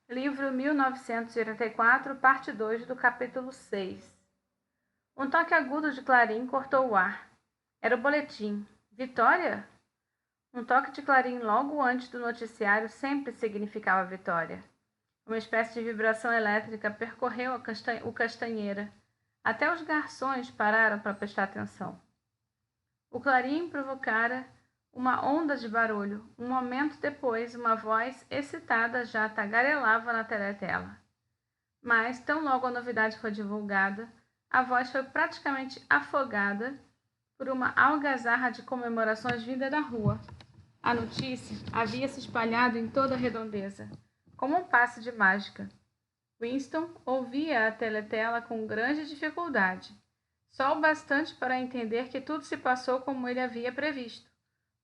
Livro 1984, parte 2, do capítulo 6. Um toque agudo de clarim cortou o ar. Era o boletim. Vitória? Um toque de clarim logo antes do noticiário sempre significava vitória. Uma espécie de vibração elétrica percorreu o Castanheira. Até os garçons pararam para prestar atenção. O clarim provocara uma onda de barulho. Um momento depois, uma voz excitada já tagarelava na teletela. Mas, tão logo a novidade foi divulgada, a voz foi praticamente afogada por uma algazarra de comemorações vinda da rua. A notícia havia se espalhado em toda a redondeza, como um passe de mágica. Winston ouvia a teletela com grande dificuldade, só o bastante para entender que tudo se passou como ele havia previsto.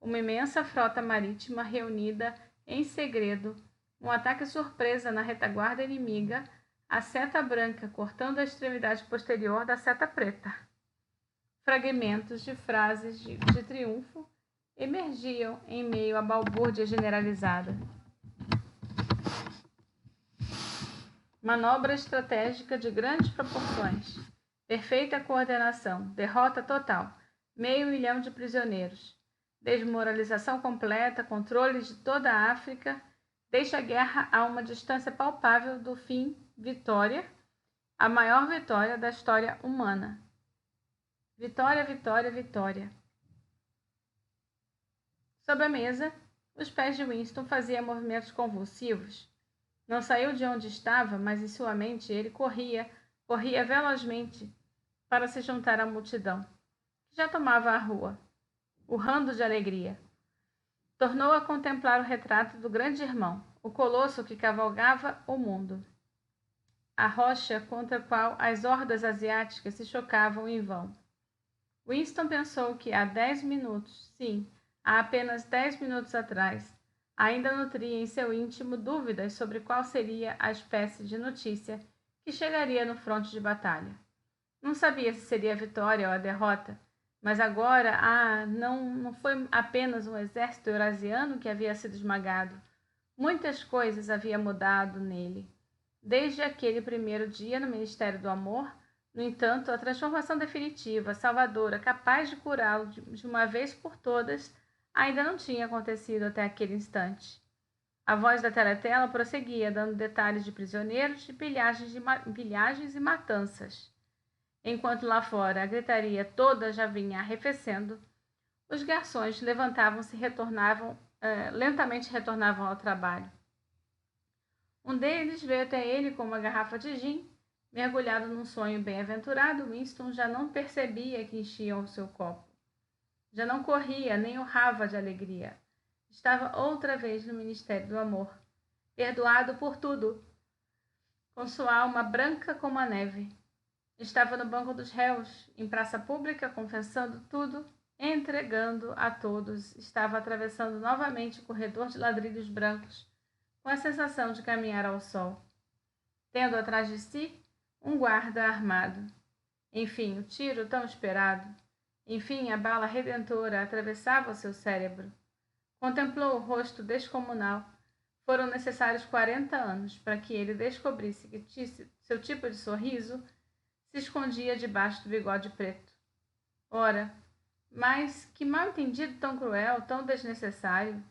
Uma imensa frota marítima reunida em segredo, um ataque surpresa na retaguarda inimiga, a seta branca cortando a extremidade posterior da seta preta. Fragmentos de frases de triunfo emergiam em meio à balbúrdia generalizada. Manobra estratégica de grandes proporções. Perfeita coordenação. Derrota total. 500.000 de prisioneiros. Desmoralização completa. Controle de toda a África. Deixa a guerra a uma distância palpável do fim. Vitória. A maior vitória da história humana. Vitória, vitória, vitória. Sob a mesa, os pés de Winston faziam movimentos convulsivos. Não saiu de onde estava, mas em sua mente ele corria velozmente para se juntar à multidão, que já tomava a rua, urrando de alegria. Tornou a contemplar o retrato do grande irmão, o colosso que cavalgava o mundo. A rocha contra a qual as hordas asiáticas se chocavam em vão. Winston pensou que há 10 minutos, sim, há apenas 10 minutos atrás, ainda nutria em seu íntimo dúvidas sobre qual seria a espécie de notícia que chegaria no fronte de batalha. Não sabia se seria a vitória ou a derrota, mas agora, não foi apenas um exército eurasiano que havia sido esmagado. Muitas coisas haviam mudado nele. Desde aquele primeiro dia no Ministério do Amor, no entanto, a transformação definitiva, salvadora, capaz de curá-lo de uma vez por todas, ainda não tinha acontecido até aquele instante. A voz da teletela prosseguia, dando detalhes de prisioneiros, de pilhagens e matanças. Enquanto lá fora a gritaria toda já vinha arrefecendo, os garçons levantavam-se e lentamente retornavam ao trabalho. Um deles veio até ele com uma garrafa de gin. Mergulhado num sonho bem-aventurado, Winston já não percebia que enchiam o seu copo. Já não corria nem urrava de alegria. Estava outra vez no Ministério do Amor, perdoado por tudo, com sua alma branca como a neve. Estava no banco dos réus, em praça pública, confessando tudo, entregando a todos. Estava atravessando novamente o corredor de ladrilhos brancos, com a sensação de caminhar ao sol. Tendo atrás de si um guarda armado. Enfim, o tiro tão esperado. Enfim, a bala redentora atravessava o seu cérebro. Contemplou o rosto descomunal. Foram necessários 40 anos para que ele descobrisse que seu tipo de sorriso se escondia debaixo do bigode preto. Ora, mas que mal-entendido tão cruel, tão desnecessário.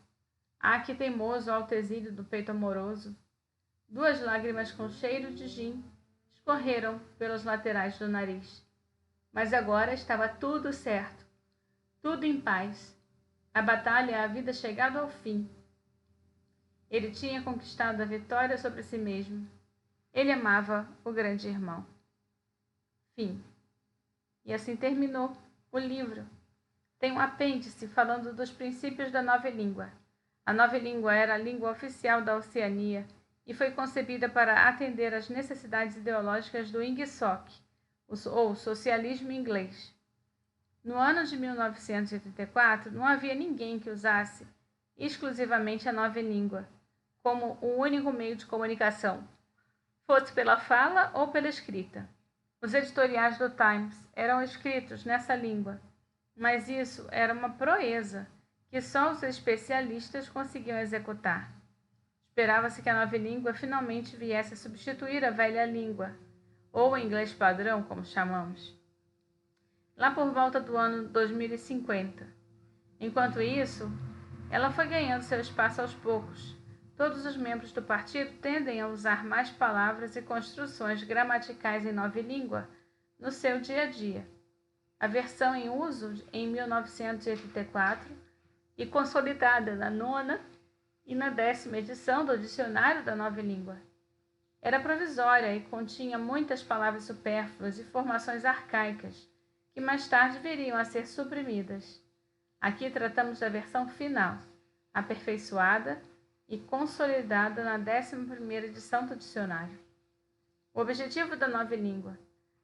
Ah, que teimoso altesílio do peito amoroso. 2 lágrimas com cheiro de gin escorreram pelos laterais do nariz. Mas agora estava tudo certo, tudo em paz. A batalha e a vida chegado ao fim. Ele tinha conquistado a vitória sobre si mesmo. Ele amava o grande irmão. Fim. E assim terminou o livro. Tem um apêndice falando dos princípios da nova língua. A nova língua era a língua oficial da Oceania e foi concebida para atender às necessidades ideológicas do Ingsoc, ou socialismo inglês. No ano de 1984, não havia ninguém que usasse exclusivamente a nova língua como o único meio de comunicação, fosse pela fala ou pela escrita. Os editoriais do Times eram escritos nessa língua, mas isso era uma proeza que só os especialistas conseguiam executar. Esperava-se que a nova língua finalmente viesse a substituir a velha língua, ou o inglês padrão, como chamamos, lá por volta do ano 2050. Enquanto isso, ela foi ganhando seu espaço aos poucos. Todos os membros do partido tendem a usar mais palavras e construções gramaticais em nova língua no seu dia a dia. A versão em uso em 1984 e consolidada na 9ª e na 10ª edição do Dicionário da Nova Língua era provisória e continha muitas palavras supérfluas e formações arcaicas, que mais tarde viriam a ser suprimidas. Aqui tratamos da versão final, aperfeiçoada e consolidada na 11ª edição do dicionário. O objetivo da nova língua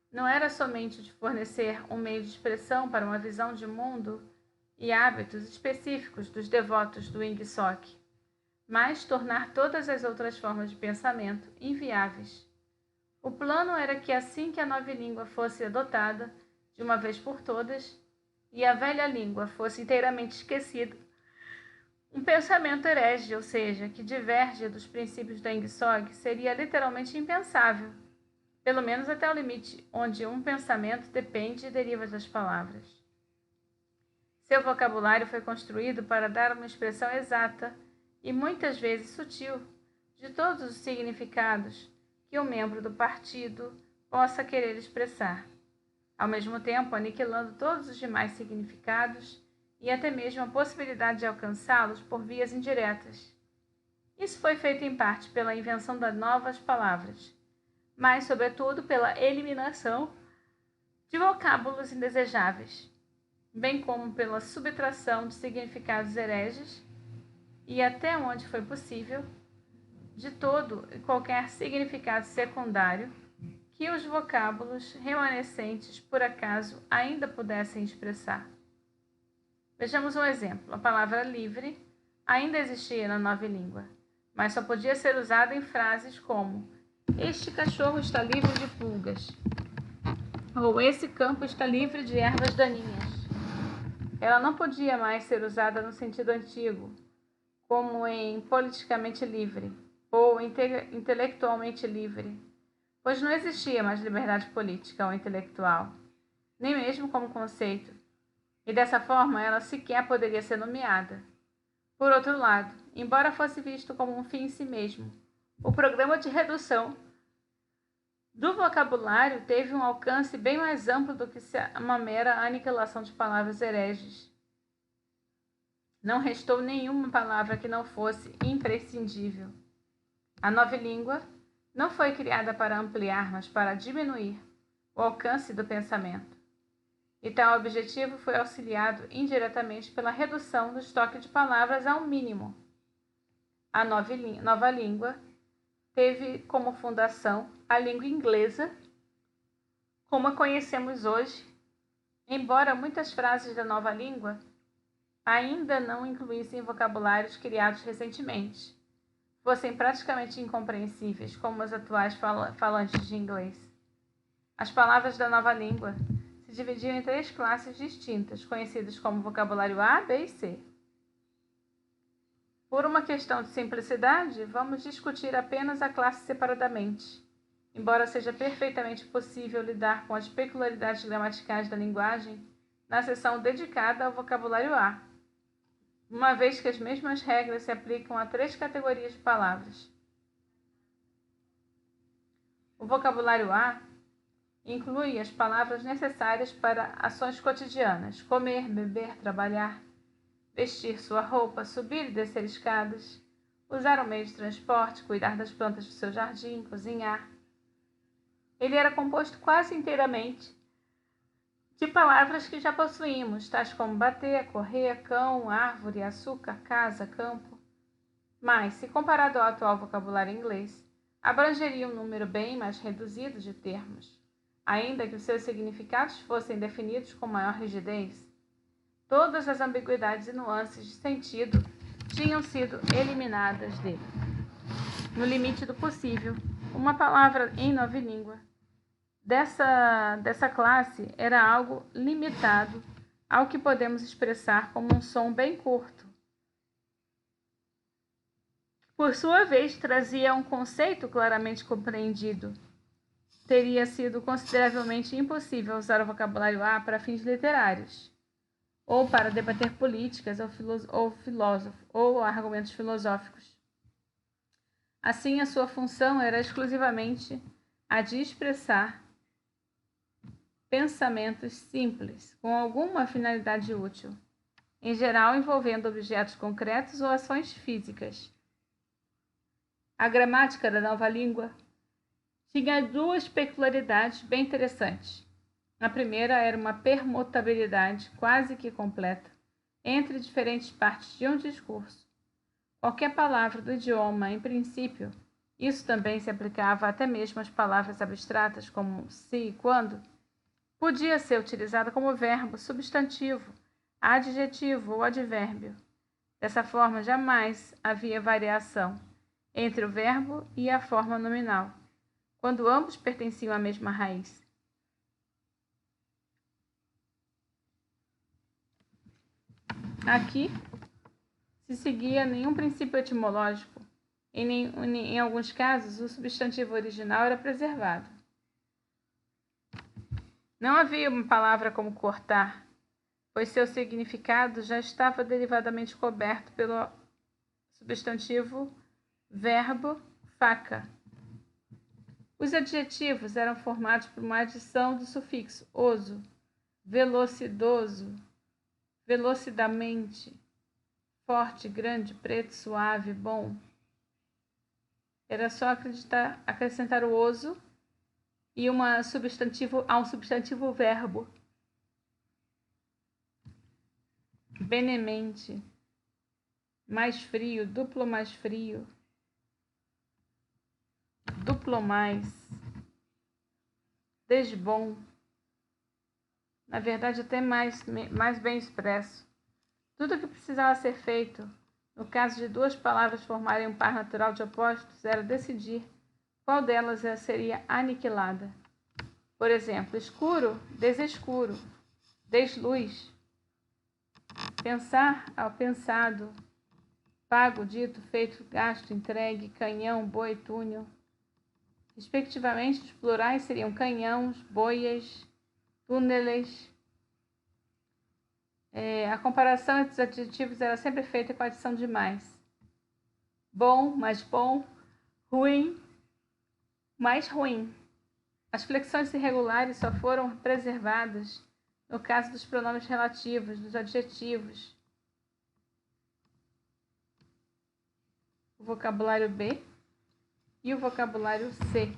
não era somente de fornecer um meio de expressão para uma visão de mundo e hábitos específicos dos devotos do Ingsoc, mas tornar todas as outras formas de pensamento inviáveis. O plano era que assim que a nova língua fosse adotada, de uma vez por todas, e a velha língua fosse inteiramente esquecida, um pensamento herege, ou seja, que diverge dos princípios da Ingsoc, seria literalmente impensável, pelo menos até o limite onde um pensamento depende e deriva das palavras. Seu vocabulário foi construído para dar uma expressão exata e muitas vezes sutil de todos os significados que um membro do partido possa querer expressar, ao mesmo tempo aniquilando todos os demais significados e até mesmo a possibilidade de alcançá-los por vias indiretas. Isso foi feito em parte pela invenção de novas palavras, mas, sobretudo, pela eliminação de vocábulos indesejáveis, bem como pela subtração de significados hereges e, até onde foi possível, de todo e qualquer significado secundário que os vocábulos remanescentes, por acaso, ainda pudessem expressar. Vejamos um exemplo. A palavra livre ainda existia na nova língua, mas só podia ser usada em frases como: este cachorro está livre de pulgas, ou esse campo está livre de ervas daninhas. Ela não podia mais ser usada no sentido antigo, como em politicamente livre ou intelectualmente livre, pois não existia mais liberdade política ou intelectual, nem mesmo como conceito, e dessa forma ela sequer poderia ser nomeada. Por outro lado, embora fosse visto como um fim em si mesmo, o programa de redução do vocabulário teve um alcance bem mais amplo do que uma mera aniquilação de palavras hereges. Não restou nenhuma palavra que não fosse imprescindível. A nova língua não foi criada para ampliar, mas para diminuir o alcance do pensamento. E tal objetivo foi auxiliado indiretamente pela redução do estoque de palavras ao mínimo. A nova língua teve como fundação a língua inglesa, como a conhecemos hoje, embora muitas frases da nova língua ainda não incluíssem vocabulários criados recentemente, fossem praticamente incompreensíveis como os atuais falantes de inglês. As palavras da nova língua se dividiam em 3 classes distintas, conhecidas como vocabulário A, B e C. Por uma questão de simplicidade, vamos discutir apenas a classe separadamente, embora seja perfeitamente possível lidar com as peculiaridades gramaticais da linguagem na seção dedicada ao vocabulário A, uma vez que as mesmas regras se aplicam a 3 categorias de palavras. O vocabulário A inclui as palavras necessárias para ações cotidianas: comer, beber, trabalhar, vestir sua roupa, subir e descer escadas, usar o meio de transporte, cuidar das plantas do seu jardim, cozinhar. Ele era composto quase inteiramente de palavras que já possuímos, tais como bater, correr, cão, árvore, açúcar, casa, campo. Mas, se comparado ao atual vocabulário inglês, abrangeria um número bem mais reduzido de termos, ainda que os seus significados fossem definidos com maior rigidez. Todas as ambiguidades e nuances de sentido tinham sido eliminadas dele. No limite do possível, uma palavra em nova língua dessa classe era algo limitado ao que podemos expressar como um som bem curto, por sua vez, trazia um conceito claramente compreendido. Teria sido consideravelmente impossível usar o vocabulário A para fins literários, ou para debater políticas ou argumentos filosóficos. Assim, a sua função era exclusivamente a de expressar pensamentos simples, com alguma finalidade útil, em geral envolvendo objetos concretos ou ações físicas. A gramática da nova língua tinha duas peculiaridades bem interessantes. A primeira era uma permutabilidade quase que completa entre diferentes partes de um discurso. Qualquer palavra do idioma, em princípio, isso também se aplicava até mesmo às palavras abstratas como se e quando, podia ser utilizada como verbo, substantivo, adjetivo ou advérbio. Dessa forma, jamais havia variação entre o verbo e a forma nominal, quando ambos pertenciam à mesma raiz. Aqui se seguia nenhum princípio etimológico. Em alguns casos, o substantivo original era preservado. Não havia uma palavra como cortar, pois seu significado já estava derivadamente coberto pelo substantivo verbo faca. Os adjetivos eram formados por uma adição do sufixo oso, velocidoso, velocidamente, forte, grande, preto, suave, bom. Era só acrescentar o oso e a um substantivo verbo. Benemente, mais frio, duplo mais frio, duplo mais, desbom, na verdade até mais bem expresso. Tudo o que precisava ser feito, no caso de duas palavras formarem um par natural de opostos, era decidir qual delas seria aniquilada. Por exemplo, escuro, desescuro, desluz, pensar ao pensado, pago, dito, feito, gasto, entregue, canhão, boi, túnel. Respectivamente, os plurais seriam canhãos, boias, túneles. A comparação entre os adjetivos era sempre feita com a adição de mais. Bom, mais bom, ruim, mais ruim. As flexões irregulares só foram preservadas no caso dos pronomes relativos, dos adjetivos. O vocabulário B e o vocabulário C.